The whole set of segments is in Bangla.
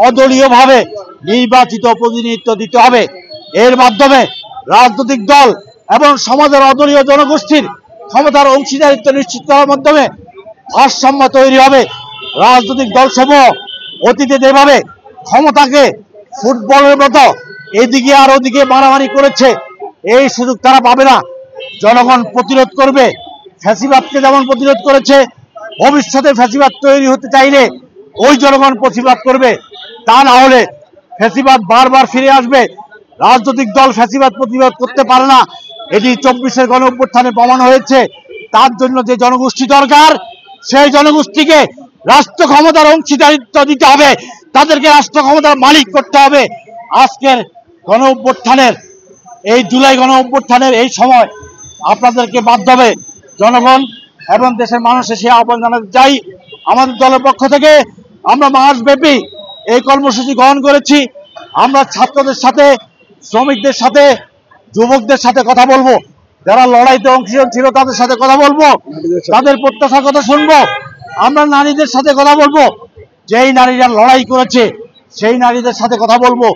অদলীয়ভাবে নির্বাচিত প্রতিনিধিত্ব দিতে হবে। এর মাধ্যমে রাজনৈতিক দল এবং সমাজের অদলীয় জনগোষ্ঠীর ক্ষমতার অংশীদারিত্ব নিশ্চিত করার মাধ্যমে ভারসাম্য তৈরি হবে। রাজনৈতিক দলসমূহ অতীতে যেভাবে ক্ষমতাকে ফুটবলের মতো এদিকে আর ওদিকে মারামারি করেছে, এই সুযোগ তারা পাবে না। জনগণ প্রতিরোধ করবে। ফ্যাসিবাদকে যেমন প্রতিরোধ করেছে, ভবিষ্যতে ফ্যাসিবাদ তৈরি হতে চাইলে ওই জনগণ প্রতিবাদ করবে। তা না হলে ফ্যাসিবাদ বারবার ফিরে আসবে। রাজনৈতিক দল ফ্যাসিবাদ প্রতিরোধ করতে পারে না, এটি 24-এর গণ অভ্যুত্থানে প্রমাণ হয়েছে। তার জন্য যে জনগোষ্ঠী দরকার, সেই জনগোষ্ঠীকে রাষ্ট্র ক্ষমতার অংশীদারিত্ব দিতে হবে, তাদেরকে রাষ্ট্র ক্ষমতার মালিক করতে হবে। আজকের গণ অভ্যুত্থানের এই জুলাই গণ অভ্যুত্থানের এই সময় আপনাদেরকে মাধ্যমে জনগণ এবং দেশের মানুষের সেই আহ্বান জানাতে চাই। আমাদের দলের পক্ষ থেকে আমরা মাসব্যাপী এই কর্মসূচি গ্রহণ করেছি। আমরা ছাত্রদের সাথে, শ্রমিকদের সাথে, যুবকদের সাথে কথা বলবো, যারা লড়াইতে অংশীদার ছিল তাদের সাথে কথা বলবো, তাদের প্রত্যাশার কথা শুনবো। আমরা নারীদের সাথে কথা বলবো, যেই নারীরা লড়াই করেছে সেই নারীদের সাথে কথা বলবো।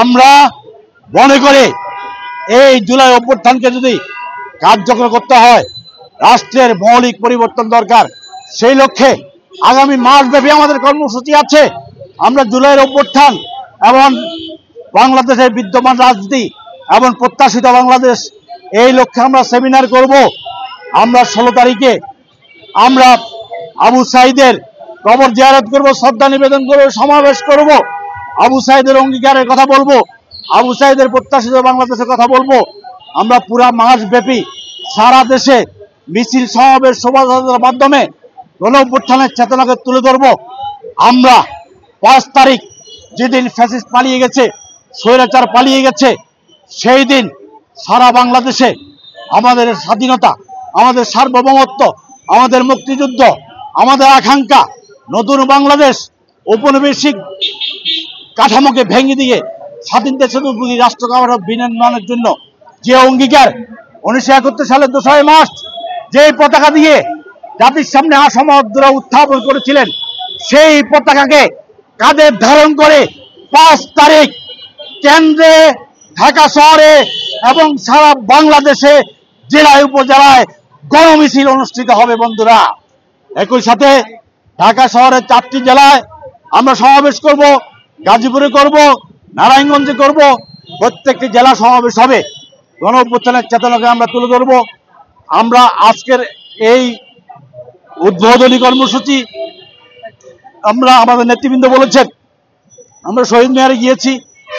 আমরা মনে করে এই জুলাই অভ্যুত্থানকে যদি কার্যকর করতে হয়, রাষ্ট্রের মৌলিক পরিবর্তন দরকার। সেই লক্ষ্যে আগামী মাসব্যাপী আমাদের কর্মসূচি আছে। আমরা জুলাইয়ের অভ্যুত্থান এবং বাংলাদেশের বিদ্যমান রাজনীতি এবং প্রত্যাশিত বাংলাদেশ, এই লক্ষ্যে আমরা সেমিনার করব। আমরা 16 তারিখে আমরা আবু সাঈদের কবর জিয়ারত করব, শ্রদ্ধা নিবেদন করব, সমাবেশ করব, আবু সাঈদের অঙ্গীকারের কথা বলবো, আবু সাঈদের প্রত্যাশিত বাংলাদেশের কথা বলবো। আমরা পুরা মাস ব্যাপী সারা দেশে মিছিল, সমাবেশ, শোভাযাত্রার মাধ্যমে গণ অভ্যুত্থানের চেতনাকে তুলে ধরবো। আমরা 5 তারিখ যেদিন ফ্যাসিস্ট পালিয়ে গেছে, স্বৈরাচার পালিয়ে গেছে, সেই দিন সারা বাংলাদেশে আমাদের স্বাধীনতা, আমাদের সার্বভৌমত্ব, আমাদের মুক্তিযুদ্ধ, আমাদের আকাঙ্ক্ষা নতুন বাংলাদেশ, ঔপনিবেশিক কাঠামোকে ভেঙে দিয়ে স্বাধীন দেশের উপযোগী রাষ্ট্র কাঠামো বিনির্মাণের জন্য যে অঙ্গীকার 1971 সালের 2 মার্চ যে পতাকা দিয়ে জাতির সামনে আসমদরা উত্থাপন করেছিলেন, সেই পতাকাকে কাঁধে ধারণ করে 5 তারিখ কেন্দ্রে, ঢাকা শহরে এবং সারা বাংলাদেশে জেলায় উপজেলায় গণমিছিল অনুষ্ঠিত হবে বন্ধুরা। একই সাথে ঢাকা শহরের 4টি জেলায় আমরা সমাবেশ করব, গাজীপুরে করব, নারায়ণগঞ্জে করব, প্রত্যেকটি জেলা সমাবেশ হবে। গণ অভ্যুত্থানের চেতনাকে আমরা তুলে ধরব। আমরা আজকের এই উদ্বোধনী কর্মসূচি আমরা আমাদের নেতৃবৃন্দ বলেছেন, আমরা শহীদ মিনারে গিয়েছি,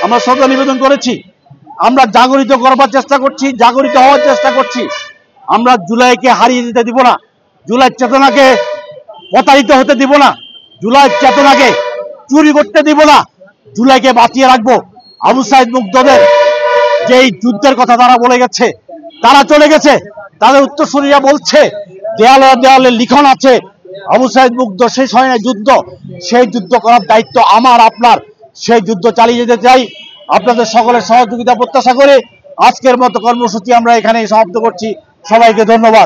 আমরা শ্রদ্ধা নিবেদন করেছি, আমরা জাগরিত করবার চেষ্টা করছি, জাগরিত হওয়ার চেষ্টা করছি। আমরা জুলাইকে হারিয়ে দিতে দিব না, জুলাই চেতনাকে প্রতারিত হতে দিব না, জুলাই চেতনাকে চুরি করতে দিব না, জুলাইকে বাঁচিয়ে রাখবো। আবু সাঈদ মুগ্ধদের যেই যুদ্ধের কথা তারা বলে গেছে, তারা চলে গেছে, তাদের উত্তরসূরিরা বলছে, দেয়ালে দেয়ালে লিখন আছে, আবু সাঈদ মুগ্ধ শেষ হয় না যুদ্ধ, সেই যুদ্ধ করার দায়িত্ব আমার আপনার। সেই যুদ্ধ চালিয়ে যেতে চাই। আপনাদের সকলের সহযোগিতা প্রত্যাশা করে আজকের মতো কর্মসূচি আমরা এখানেই সমাপ্ত করছি। সবাইকে ধন্যবাদ।